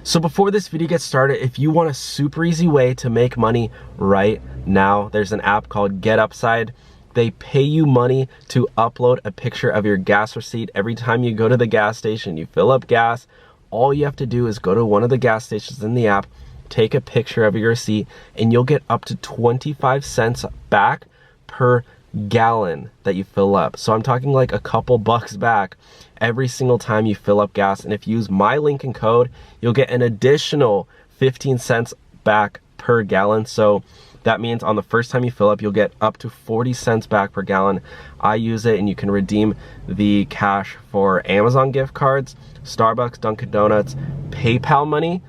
So before this video gets started, if you want a super easy way to make money right now, there's an app called GetUpside. They pay you money to upload a picture of your gas receipt every time you go to the gas station, you fill up gas. All you have to do is go to one of the gas stations in the app, take a picture of your receipt, and you'll get up to 25 cents back per gallon that you fill up. So I'm talking like a couple bucks back every single time you fill up gas. And if you use my link and code, you'll get an additional 15 cents back per gallon. So that means on the first time you fill up, you'll get up to 40 cents back per gallon. I use it, and you can redeem the cash for Amazon gift cards, Starbucks, Dunkin' Donuts, PayPal money,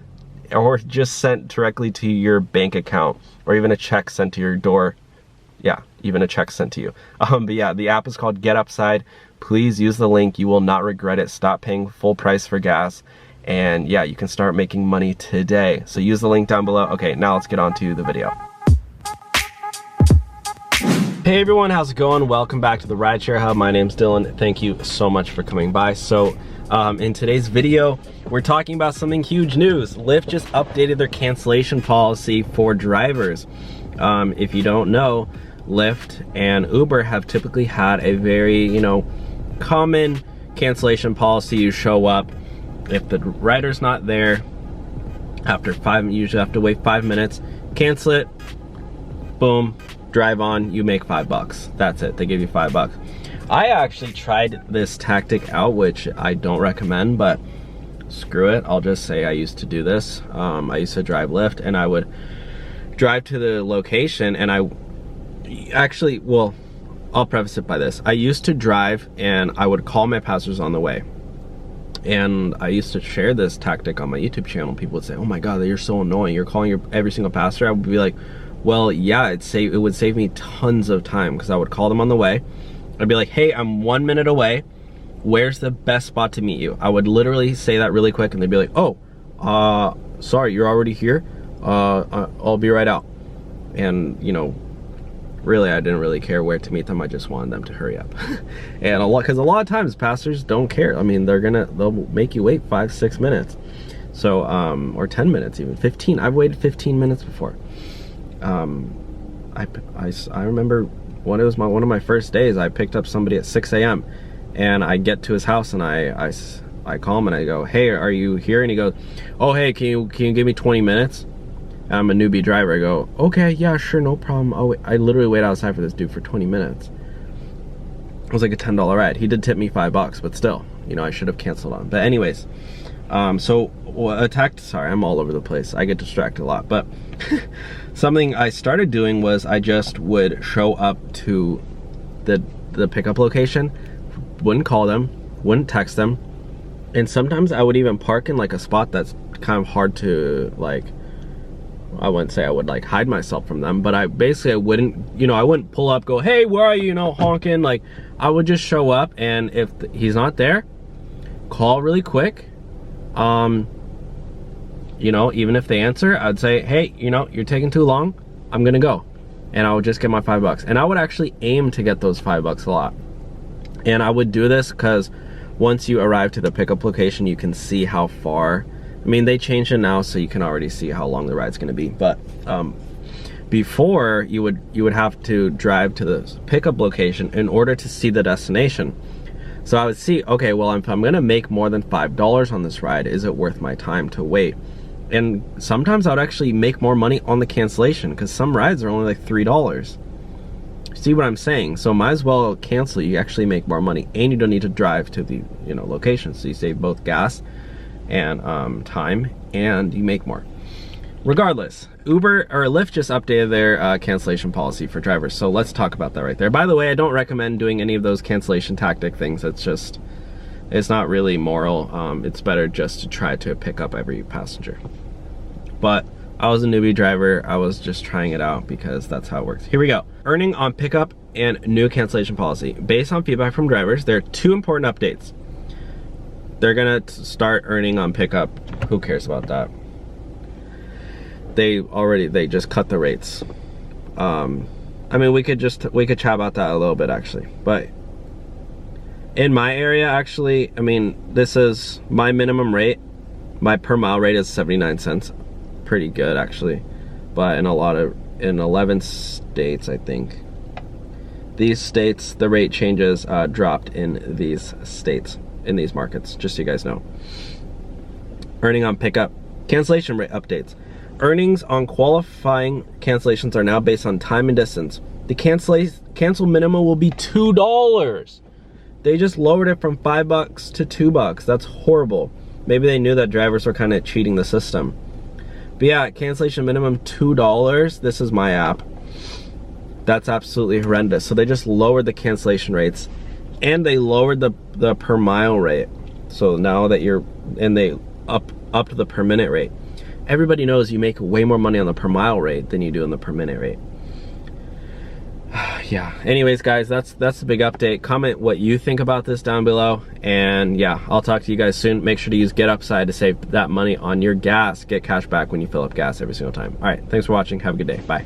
or just sent directly to your bank account, or even a check sent to your door. Yeah, even a check sent to you. But yeah, the app is called GetUpside. Please use the link. You will not regret it. Stop paying full price for gas. And yeah, you can start making money today. So use the link down below. Okay, now let's get on to the video. Hey everyone, how's it going? Welcome back to the Rideshare Hub. My name's Dylan. Thank you so much for coming by. So in today's video, we're talking about something huge news. Lyft just updated their cancellation policy for drivers. If you don't know, Lyft and Uber have typically had a very, common cancellation policy. You show up, if the rider's not there, you usually have to wait 5 minutes, cancel it, boom, drive on, you make $5. That's it, they give you $5. I actually tried this tactic out, which I don't recommend, but screw it, I'll just say I used to do this. I used to drive Lyft, and I would drive to the location, and I'll preface it by this. I used to drive and I would call my passengers on the way. And I used to share this tactic on my YouTube channel. People would say, oh my God, you're so annoying. You're calling every single passenger. I would be like, well, yeah, it would save me tons of time, because I would call them on the way. I'd be like, hey, I'm 1 minute away. Where's the best spot to meet you? I would literally say that really quick, and they'd be like, oh, sorry, you're already here? I'll be right out. And, really, I didn't really care where to meet them. I just wanted them to hurry up. And because a lot of times passengers don't care. I mean, they'll make you wait 5-6 minutes. So, or 10 minutes even, 15. I've waited 15 minutes before. I remember when it was one of my first days, I picked up somebody at 6 a.m. and I get to his house, and I call him and I go, hey, are you here? And he goes, oh, hey, can you give me 20 minutes? I'm a newbie driver. I go, okay, yeah, sure, no problem. Oh, I literally wait outside for this dude for 20 minutes. It was like a $10 ride. He did tip me $5, but still, I should have canceled on. But anyways, sorry, I'm all over the place. I get distracted a lot. But something I started doing was I just would show up to the pickup location, wouldn't call them, wouldn't text them, and sometimes I would even park in like a spot that's kind of hard to, like, I wouldn't say I would like hide myself from them, but I wouldn't pull up, go, hey, where are you, honking. Like, I would just show up, and if he's not there, call really quick. Even if they answer, I'd say, hey, you're taking too long, I'm gonna go. And I would just get my $5. And I would actually aim to get those $5 a lot. And I would do this because once you arrive to the pickup location, you can see how far. I mean, they changed it now, so you can already see how long the ride's gonna be. But before, you would have to drive to the pickup location in order to see the destination. So I would see, okay, well, if I'm gonna make more than $5 on this ride, is it worth my time to wait? And sometimes I would actually make more money on the cancellation, because some rides are only like $3. See what I'm saying? So might as well cancel. You actually make more money, and you don't need to drive to the location. So you save both gas and time, and you make more. Regardless, Uber or Lyft just updated their cancellation policy for drivers. So let's talk about that right there. By the way, I don't recommend doing any of those cancellation tactic things. It's not really moral. It's better just to try to pick up every passenger. But I was a newbie driver. I was just trying it out because that's how it works. Here we go. Earning on pickup and new cancellation policy. Based on feedback from drivers, there are 2 important updates. They're gonna start earning on pickup. Who cares about that? They just cut the rates. I mean, we could chat about that a little bit actually. But in my area, actually, I mean, this is my minimum rate My per mile rate is 79 cents. Pretty good actually. But in 11 states, I think. These states, the rate changes dropped in these states, in these markets, just so you guys know. Earning on pickup. Cancellation rate updates. Earnings on qualifying cancellations are now based on time and distance. The cancel minimum will be $2. They just lowered it from $5 to $2. That's horrible. Maybe they knew that drivers were kind of cheating the system. But yeah, cancellation minimum $2. This is my app. That's absolutely horrendous. So they just lowered the cancellation rates, and they lowered the per mile rate. So now that they upped the per minute rate. Everybody knows you make way more money on the per mile rate than you do on the per minute rate. Yeah, anyways guys, that's the big update. Comment what you think about this down below, and yeah, I'll talk to you guys soon. Make sure to use GetUpside to save that money on your gas. Get cash back when you fill up gas every single time. All right, thanks for watching. Have a good day. Bye.